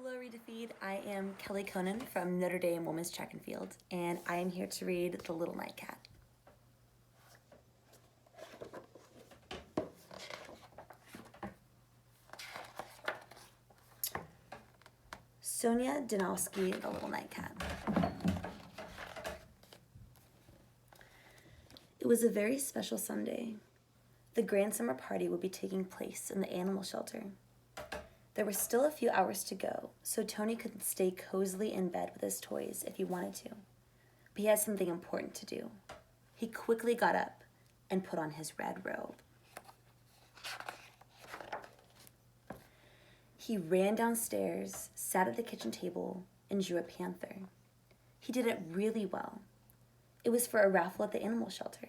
Hello, Read to Feed. I am Kelly Koehnen from Notre Dame Women's Track and Field, and I am here to read The Little Nightcat. Sonia Danowski, The Little Nightcat. It was a very special Sunday. The grand summer party would be taking place in the animal shelter. There were still a few hours to go, so Tony could stay cozily in bed with his toys if he wanted to. But he had something important to do. He quickly got up and put on his red robe. He ran downstairs, sat at the kitchen table, and drew a panther. He did it really well. It was for a raffle at the animal shelter.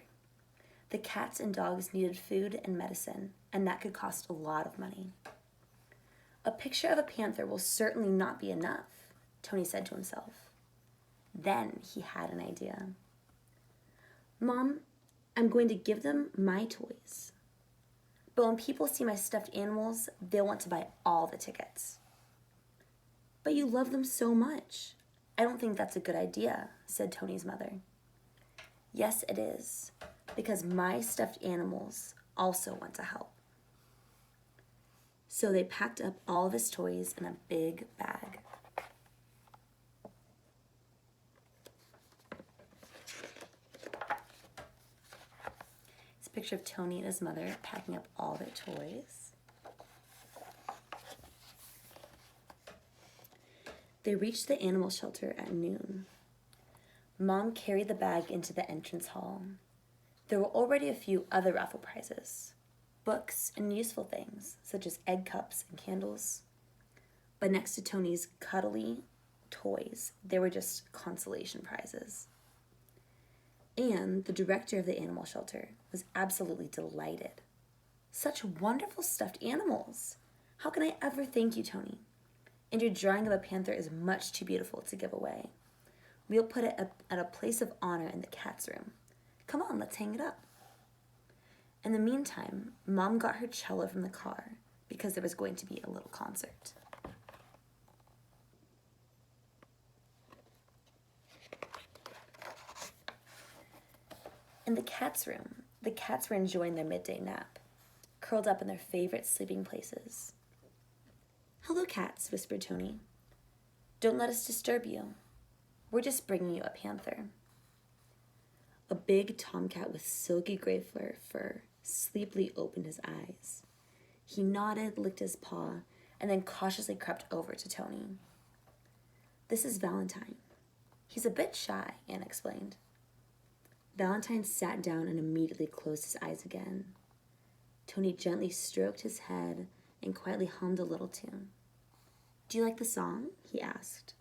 The cats and dogs needed food and medicine, and that could cost a lot of money. A picture of a panther will certainly not be enough, Tony said to himself. Then he had an idea. Mom, I'm going to give them my toys. But when people see my stuffed animals, they'll want to buy all the tickets. But you love them so much. I don't think that's a good idea, said Tony's mother. Yes, it is, because my stuffed animals also want to help. So they packed up all of his toys in a big bag. It's a picture of Tony and his mother packing up all their toys. They reached the animal shelter at noon. Mom carried the bag into the entrance hall. There were already a few other raffle prizes. Books and useful things, such as egg cups and candles. But next to Tony's cuddly toys, there were just consolation prizes. And the director of the animal shelter was absolutely delighted. Such wonderful stuffed animals! How can I ever thank you, Tony? And your drawing of a panther is much too beautiful to give away. We'll put it at a place of honor in the cat's room. Come on, let's hang it up. In the meantime, Mom got her cello from the car because there was going to be a little concert. In the cats' room, the cats were enjoying their midday nap, curled up in their favorite sleeping places. Hello, cats, whispered Tony. Don't let us disturb you. We're just bringing you a panther. A big tomcat with silky gray fur sleepily opened his eyes. He nodded, licked his paw, and then cautiously crept over to Tony. This is Valentine. He's a bit shy, Anne explained. Valentine sat down and immediately closed his eyes again. Tony gently stroked his head and quietly hummed a little tune. Do you like the song? He asked.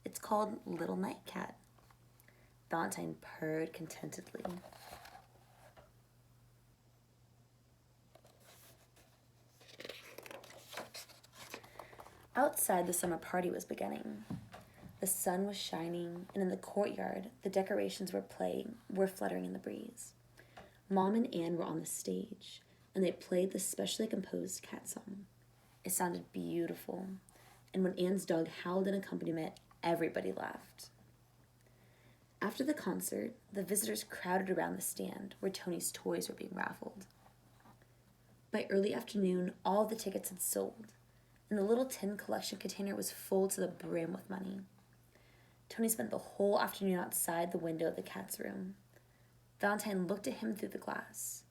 It's called Little Nightcat. Valentine purred contentedly. Outside, the summer party was beginning. The sun was shining, and in the courtyard, the decorations were fluttering in the breeze. Mom and Anne were on the stage, and they played the specially composed cat song. It sounded beautiful, and when Anne's dog howled in accompaniment, everybody laughed. After the concert, the visitors crowded around the stand where Tony's toys were being raffled. By early afternoon, all the tickets had sold, and the little tin collection container was full to the brim with money. Tony spent the whole afternoon outside the window of the cat's room. Valentine looked at him through the glass.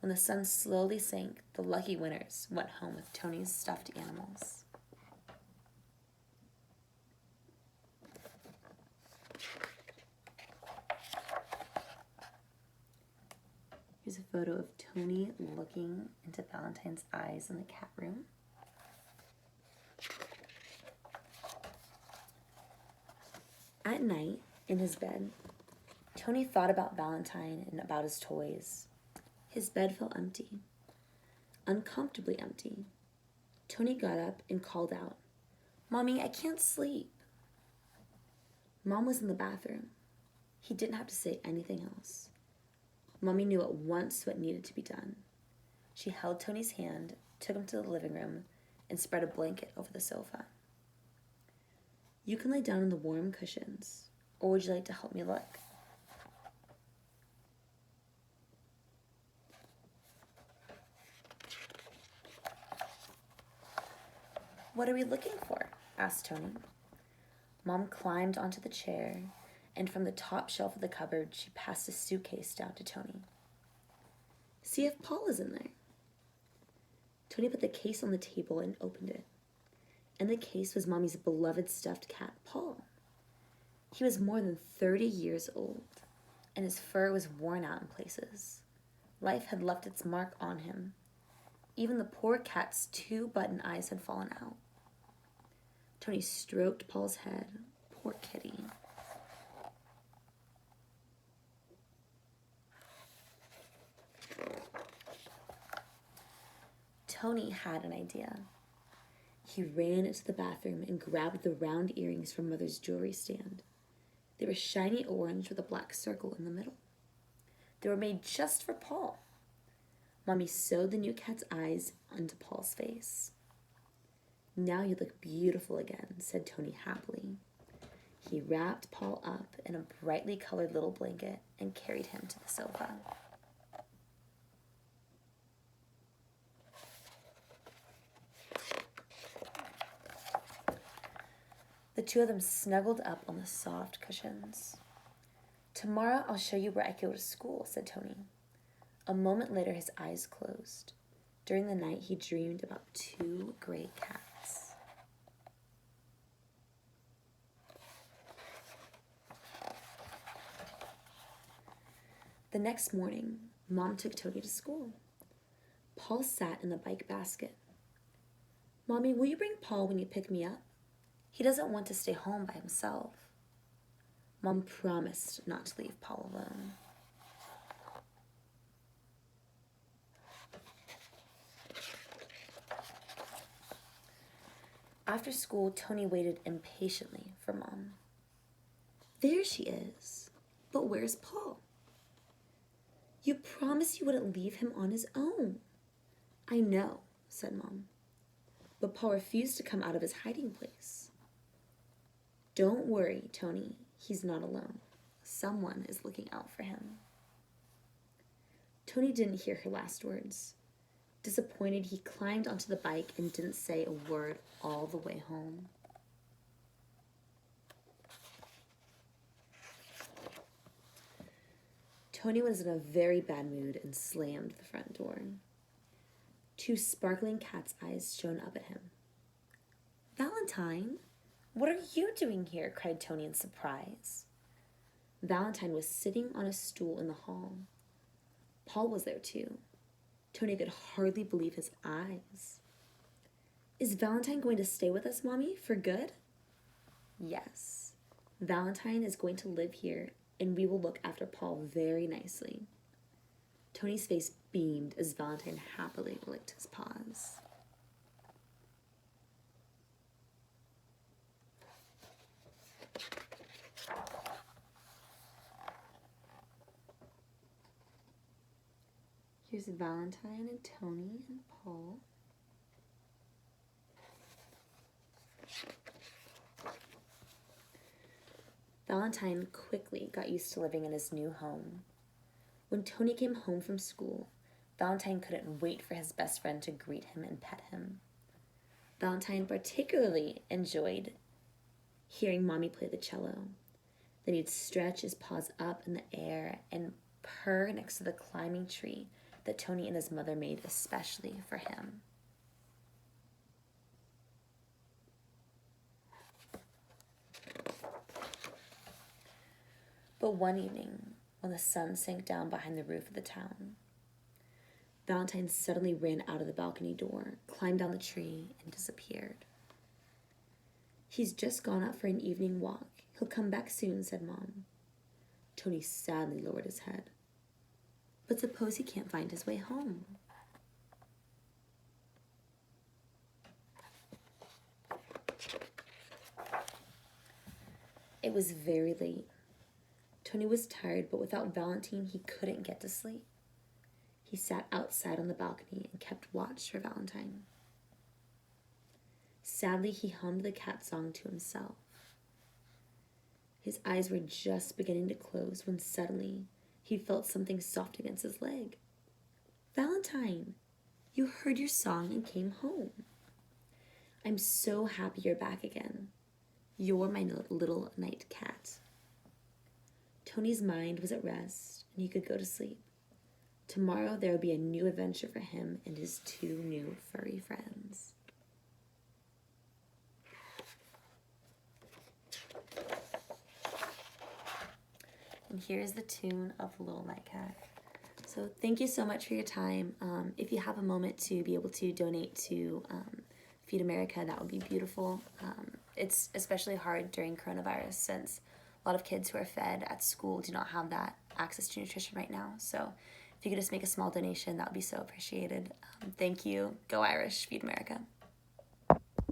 When the sun slowly sank, the lucky winners went home with Tony's stuffed animals. Here's a photo of Tony looking into Valentine's eyes in the cat room. At night, in his bed, Tony thought about Valentine and about his toys. His bed felt empty, uncomfortably empty. Tony got up and called out, Mommy, I can't sleep. Mom was in the bathroom. He didn't have to say anything else. Mommy knew at once what needed to be done. She held Tony's hand, took him to the living room, and spread a blanket over the sofa. You can lay down on the warm cushions, or would you like to help me look? What are we looking for? Asked Tony. Mom climbed onto the chair, and from the top shelf of the cupboard, she passed a suitcase down to Tony. See if Paul is in there. Tony put the case on the table and opened it. In the case was Mommy's beloved stuffed cat, Paul. He was more than 30 years old, and his fur was worn out in places. Life had left its mark on him. Even the poor cat's 2 button eyes had fallen out. Tony stroked Paul's head. Poor kitty. Tony had an idea. He ran into the bathroom and grabbed the round earrings from Mother's jewelry stand. They were shiny orange with a black circle in the middle. They were made just for Paul. Mommy sewed the new cat's eyes onto Paul's face. Now you look beautiful again, said Tony happily. He wrapped Paul up in a brightly colored little blanket and carried him to the sofa. The two of them snuggled up on the soft cushions. Tomorrow I'll show you where I go to school, said Tony. A moment later, his eyes closed. During the night, he dreamed about 2 gray cats. The next morning, Mom took Tony to school. Paul sat in the bike basket. Mommy, will you bring Paul when you pick me up? He doesn't want to stay home by himself. Mom promised not to leave Paul alone. After school, Tony waited impatiently for Mom. There she is. But where's Paul? You promised you wouldn't leave him on his own. I know, said Mom. But Paul refused to come out of his hiding place. Don't worry, Tony. He's not alone. Someone is looking out for him. Tony didn't hear her last words. Disappointed, he climbed onto the bike and didn't say a word all the way home. Tony was in a very bad mood and slammed the front door. 2 sparkling cat's eyes shone up at him. Valentine, what are you doing here? Cried Tony in surprise. Valentine was sitting on a stool in the hall. Paul was there too. Tony could hardly believe his eyes. Is Valentine going to stay with us, Mommy, for good? Yes. Valentine is going to live here, and we will look after Paul very nicely. Tony's face beamed as Valentine happily licked his paws. Here's Valentine and Tony and Paul. Valentine quickly got used to living in his new home. When Tony came home from school, Valentine couldn't wait for his best friend to greet him and pet him. Valentine particularly enjoyed hearing Mommy play the cello. Then he'd stretch his paws up in the air and purr next to the climbing tree that Tony and his mother made especially for him. But one evening, when the sun sank down behind the roof of the town, Valentine suddenly ran out of the balcony door, climbed down the tree, and disappeared. He's just gone out for an evening walk. He'll come back soon, said Mom. Tony sadly lowered his head. But suppose he can't find his way home? It was very late. Tony was tired, but without Valentine, he couldn't get to sleep. He sat outside on the balcony and kept watch for Valentine. Sadly, he hummed the cat song to himself. His eyes were just beginning to close when suddenly he felt something soft against his leg. Valentine, you heard your song and came home. I'm so happy you're back again. You're my little night cat. Tony's mind was at rest and he could go to sleep. Tomorrow there would be a new adventure for him and his 2 new furry friends. And here's the tune of Little Nightcat. So thank you so much for your time. If you have a moment to be able to donate to Feed America, that would be beautiful. It's especially hard during coronavirus since a lot of kids who are fed at school do not have that access to nutrition right now. So if you could just make a small donation, that would be so appreciated. Thank you. Go Irish. Feed America.